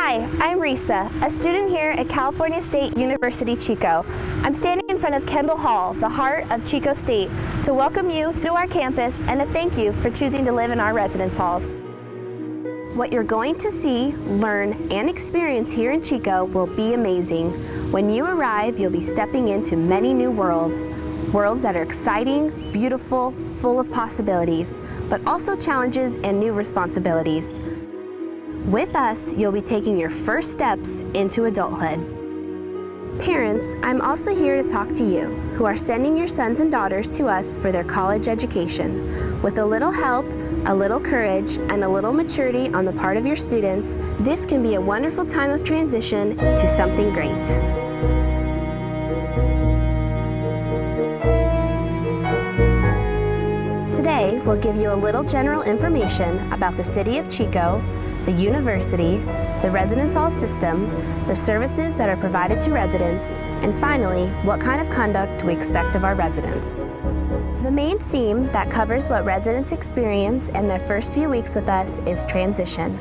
Hi, I'm Risa, a student here at California State University, Chico. I'm standing in front of Kendall Hall, the heart of Chico State, to welcome you to our campus and to thank you for choosing to live in our residence halls. What you're going to see, learn, and experience here in Chico will be amazing. When you arrive, you'll be stepping into many new worlds. Worlds that are exciting, beautiful, full of possibilities, but also challenges and new responsibilities. With us, you'll be taking your first steps into adulthood. Parents, I'm also here to talk to you, who are sending your sons and daughters to us for their college education. With a little help, a little courage, and a little maturity on the part of your students, this can be a wonderful time of transition to something great. Today, we'll give you a little general information about the City of Chico, the university, the residence hall system, the services that are provided to residents, and finally, what kind of conduct we expect of our residents. The main theme that covers what residents experience in their first few weeks with us is transition.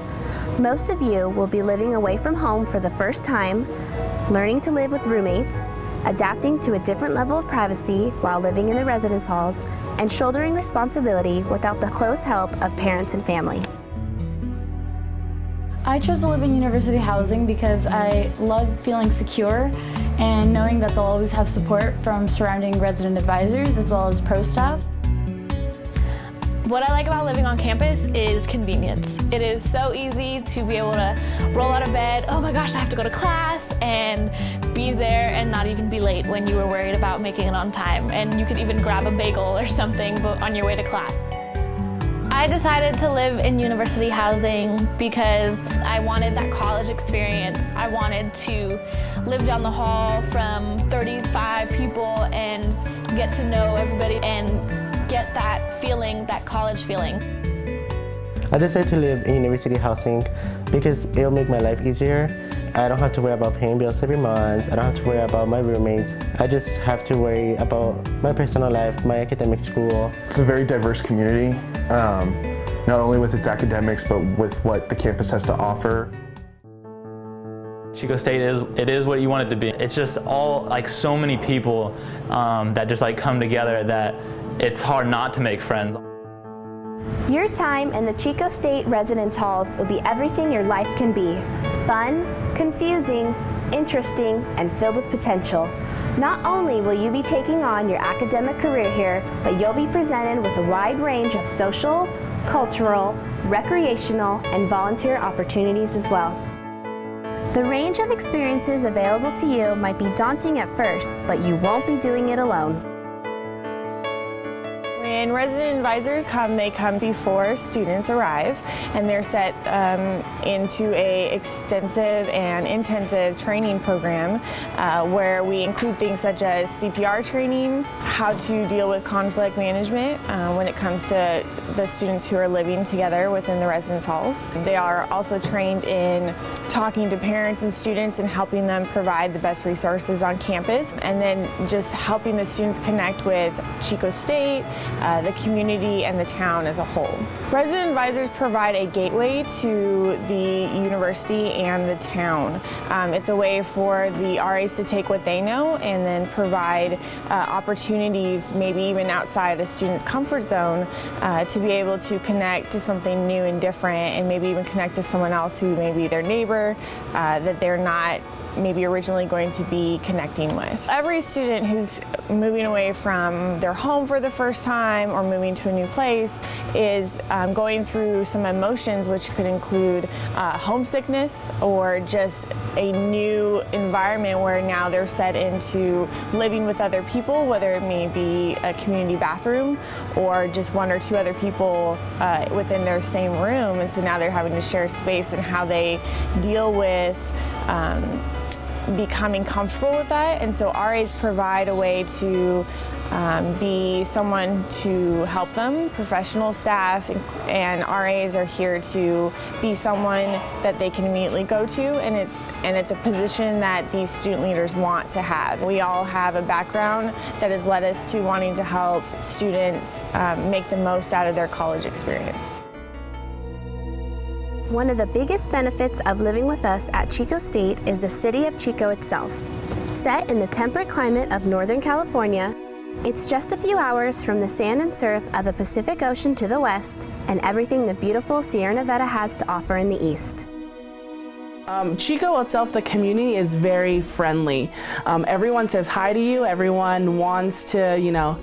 Most of you will be living away from home for the first time, learning to live with roommates, adapting to a different level of privacy while living in the residence halls, and shouldering responsibility without the close help of parents and family. I chose to live in university housing because I love feeling secure and knowing that they'll always have support from surrounding resident advisors as well as pro staff. What I like about living on campus is convenience. It is so easy to be able to roll out of bed, oh my gosh, I have to go to class, and be there and not even be late when you were worried about making it on time. And you could even grab a bagel or something on your way to class. I decided to live in university housing because I wanted that college experience. I wanted to live down the hall from 35 people and get to know everybody and get that feeling, that college feeling. I decided to live in university housing because it'll make my life easier. I don't have to worry about paying bills every month. I don't have to worry about my roommates. I just have to worry about my personal life, my academic school. It's a very diverse community, not only with its academics, but with what the campus has to offer. Chico State is what you want it to be. It's just all like so many people that just like come together that it's hard not to make friends. Your time in the Chico State residence halls will be everything your life can be. Fun, confusing, interesting, and filled with potential. Not only will you be taking on your academic career here, but you'll be presented with a wide range of social, cultural, recreational, and volunteer opportunities as well. The range of experiences available to you might be daunting at first, but you won't be doing it alone. When resident advisors come, they come before students arrive, and they're set into an extensive and intensive training program where we include things such as CPR training, how to deal with conflict management when it comes to the students who are living together within the residence halls. They are also trained in talking to parents and students and helping them provide the best resources on campus, and then just helping the students connect with Chico State, the community, and the town as a whole. Resident advisors provide a gateway to the university and the town. It's a way for the RAs to take what they know and then provide opportunities, maybe even outside a student's comfort zone, to be able to connect to something new and different, and maybe even connect to someone else who may be their neighbor that they're not maybe originally going to be connecting with. Every student who's moving away from their home for the first time or moving to a new place is going through some emotions, which could include homesickness or just a new environment where now they're set into living with other people, whether it may be a community bathroom or just one or two other people within their same room. And so now they're having to share space, and how they deal with becoming comfortable with that. And so RAs provide a way to be someone to help them. Professional staff and RAs are here to be someone that they can immediately go to, and it's a position that these student leaders want to have. We all have a background that has led us to wanting to help students make the most out of their college experience. One of the biggest benefits of living with us at Chico State is the city of Chico itself. Set in the temperate climate of Northern California, it's just a few hours from the sand and surf of the Pacific Ocean to the west and everything the beautiful Sierra Nevada has to offer in the east. Chico itself, the community is very friendly. Everyone says hi to you. Everyone wants to,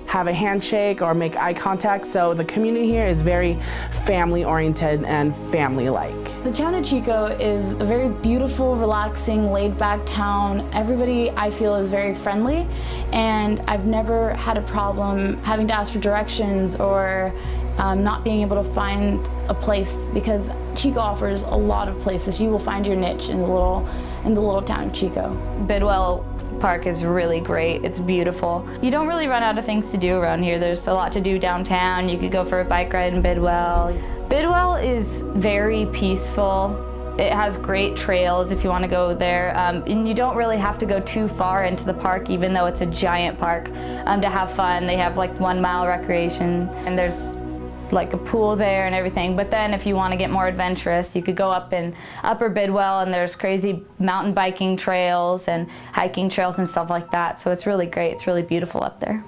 have a handshake or make eye contact. So the community here is very family-oriented and family-like. The town of Chico is a very beautiful, relaxing, laid-back town. Everybody, I feel, is very friendly, and I've never had a problem having to ask for directions or not being able to find a place, because Chico offers a lot of places. You will find your niche in the little town of Chico. Bidwell Park is really great. It's beautiful. You don't really run out of things to do around here. There's a lot to do downtown. You could go for a bike ride in Bidwell. Bidwell is very peaceful. It has great trails if you want to go there, and you don't really have to go too far into the park, even though it's a giant park, to have fun. They have like 1 mile recreation, and there's like a pool there and everything. But then if you want to get more adventurous, you could go up in Upper Bidwell, and there's crazy mountain biking trails and hiking trails and stuff like that. So it's really great. It's really beautiful up there.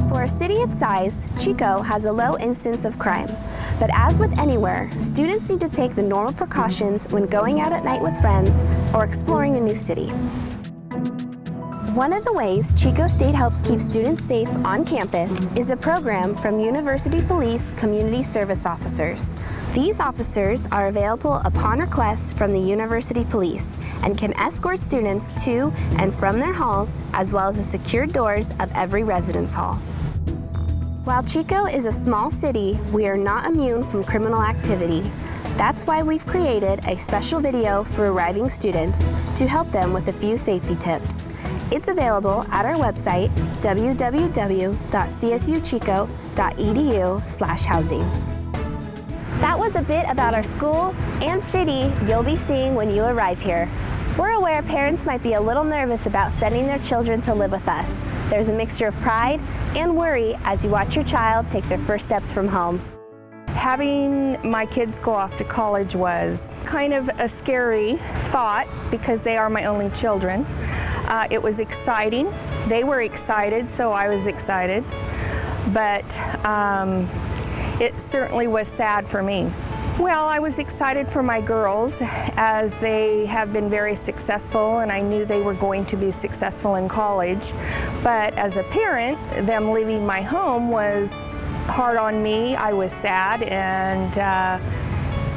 For a city its size, Chico has a low instance of crime. But as with anywhere, students need to take the normal precautions when going out at night with friends or exploring a new city. One of the ways Chico State helps keep students safe on campus is a program from University Police Community Service Officers. These officers are available upon request from the University Police and can escort students to and from their halls, as well as the secured doors of every residence hall. While Chico is a small city, we are not immune from criminal activity. That's why we've created a special video for arriving students to help them with a few safety tips. It's available at our website, www.csuchico.edu/housing. That was a bit about our school and city you'll be seeing when you arrive here. We're aware parents might be a little nervous about sending their children to live with us. There's a mixture of pride and worry as you watch your child take their first steps from home. Having my kids go off to college was kind of a scary thought because they are my only children. It was exciting. They were excited, so I was excited. But it certainly was sad for me. Well, I was excited for my girls as they have been very successful, and I knew they were going to be successful in college. But as a parent, them leaving my home was hard on me. I was sad, and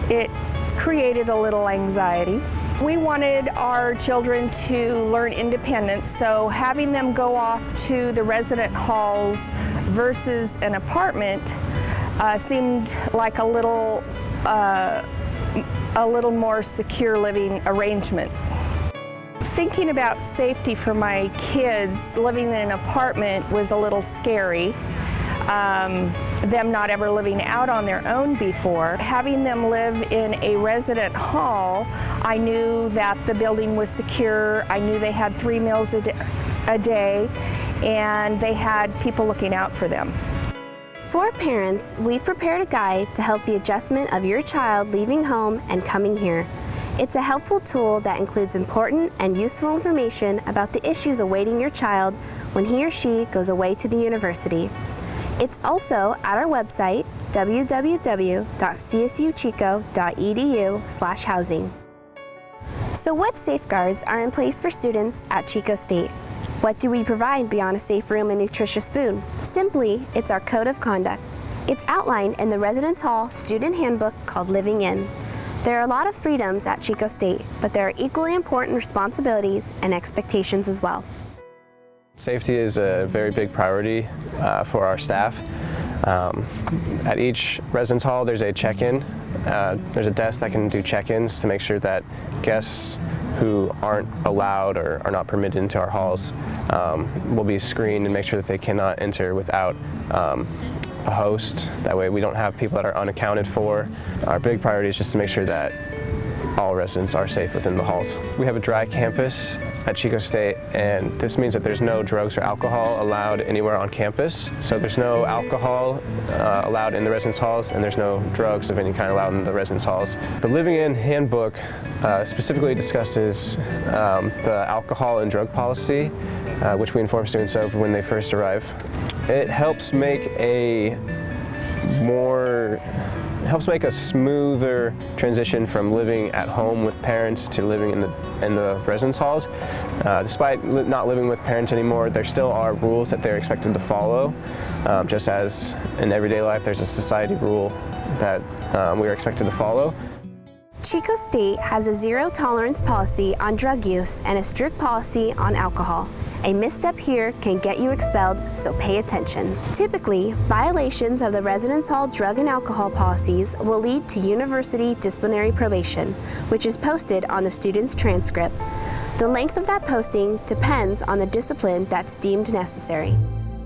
it created a little anxiety. We wanted our children to learn independence, so having them go off to the resident halls versus an apartment seemed like a little more secure living arrangement. Thinking about safety for my kids living in an apartment was a little scary. Them not ever living out on their own before. Having them live in a resident hall, I knew that the building was secure. I knew they had 3 meals a day, and they had people looking out for them. For parents, we've prepared a guide to help the adjustment of your child leaving home and coming here. It's a helpful tool that includes important and useful information about the issues awaiting your child when he or she goes away to the university. It's also at our website, www.csuchico.edu/housing. So what safeguards are in place for students at Chico State? What do we provide beyond a safe room and nutritious food? Simply, it's our code of conduct. It's outlined in the Residence Hall student handbook called Living In. There are a lot of freedoms at Chico State, but there are equally important responsibilities and expectations as well. Safety is a very big priority for our staff. At each residence hall there's a check-in. There's a desk that can do check-ins to make sure that guests who aren't allowed or are not permitted into our halls will be screened and make sure that they cannot enter without a host. That way we don't have people that are unaccounted for. Our big priority is just to make sure that all residents are safe within the halls. We have a dry campus at Chico State, and this means that there's no drugs or alcohol allowed anywhere on campus. So there's no alcohol allowed in the residence halls, and there's no drugs of any kind allowed in the residence halls. The Living In Handbook specifically discusses the alcohol and drug policy, which we inform students of when they first arrive. It helps make a smoother transition from living at home with parents to living in the residence halls. Despite not living with parents anymore, there still are rules that they're expected to follow. Just as in everyday life, there's a society rule that we are expected to follow. Chico State has a zero-tolerance policy on drug use and a strict policy on alcohol. A misstep here can get you expelled, so pay attention. Typically, violations of the residence hall drug and alcohol policies will lead to university disciplinary probation, which is posted on the student's transcript. The length of that posting depends on the discipline that's deemed necessary.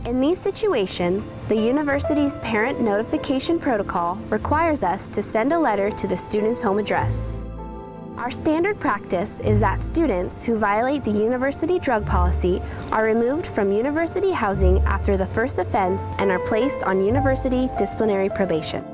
In these situations, the university's parent notification protocol requires us to send a letter to the student's home address. Our standard practice is that students who violate the university drug policy are removed from university housing after the first offense and are placed on university disciplinary probation.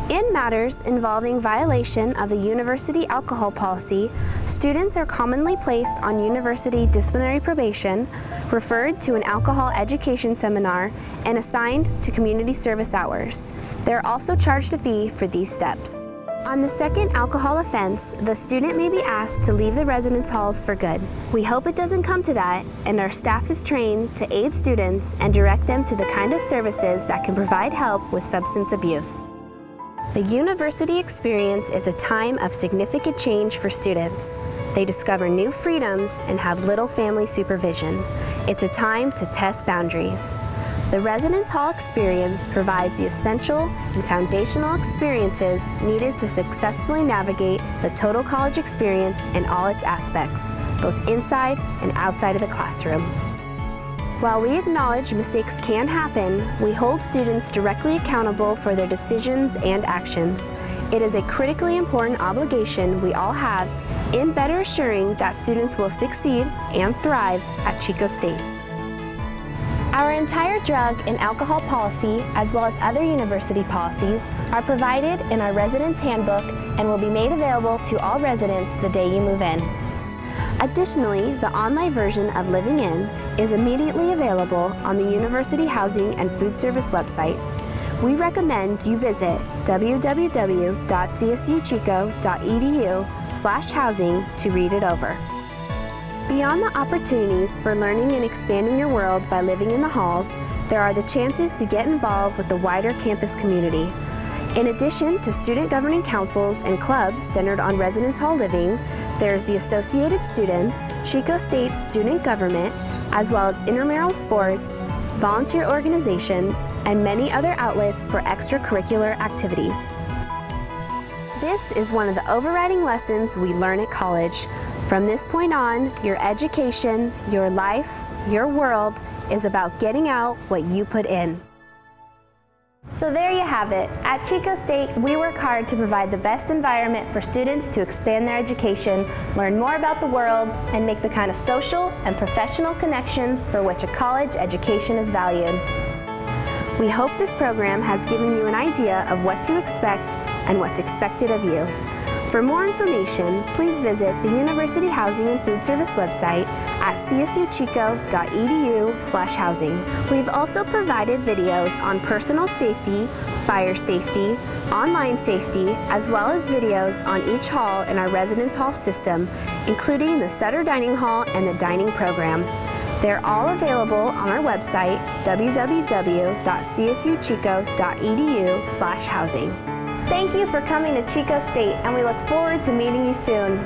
In matters involving violation of the university alcohol policy, students are commonly placed on university disciplinary probation, referred to an alcohol education seminar, and assigned to community service hours. They're also charged a fee for these steps. On the second alcohol offense, the student may be asked to leave the residence halls for good. We hope it doesn't come to that, and our staff is trained to aid students and direct them to the kind of services that can provide help with substance abuse. The university experience is a time of significant change for students. They discover new freedoms and have little family supervision. It's a time to test boundaries. The residence hall experience provides the essential and foundational experiences needed to successfully navigate the total college experience in all its aspects, both inside and outside of the classroom. While we acknowledge mistakes can happen, we hold students directly accountable for their decisions and actions. It is a critically important obligation we all have in better assuring that students will succeed and thrive at Chico State. Our entire drug and alcohol policy, as well as other university policies, are provided in our residence handbook and will be made available to all residents the day you move in. Additionally, the online version of Living In is immediately available on the University Housing and Food Service website. We recommend you visit www.csuchico.edu/housing to read it over. Beyond the opportunities for learning and expanding your world by living in the halls, there are the chances to get involved with the wider campus community. In addition to student governing councils and clubs centered on residence hall living, there's the Associated Students, Chico State Student Government, as well as intramural sports, volunteer organizations, and many other outlets for extracurricular activities. This is one of the overriding lessons we learn at college. From this point on, your education, your life, your world is about getting out what you put in. So there you have it. At Chico State, we work hard to provide the best environment for students to expand their education, learn more about the world, and make the kind of social and professional connections for which a college education is valued. We hope this program has given you an idea of what to expect and what's expected of you. For more information, please visit the University Housing and Food Service website at csuchico.edu/housing. We've also provided videos on personal safety, fire safety, online safety, as well as videos on each hall in our residence hall system, including the Sutter Dining Hall and the dining program. They're all available on our website, www.csuchico.edu/housing. Thank you for coming to Chico State, and we look forward to meeting you soon.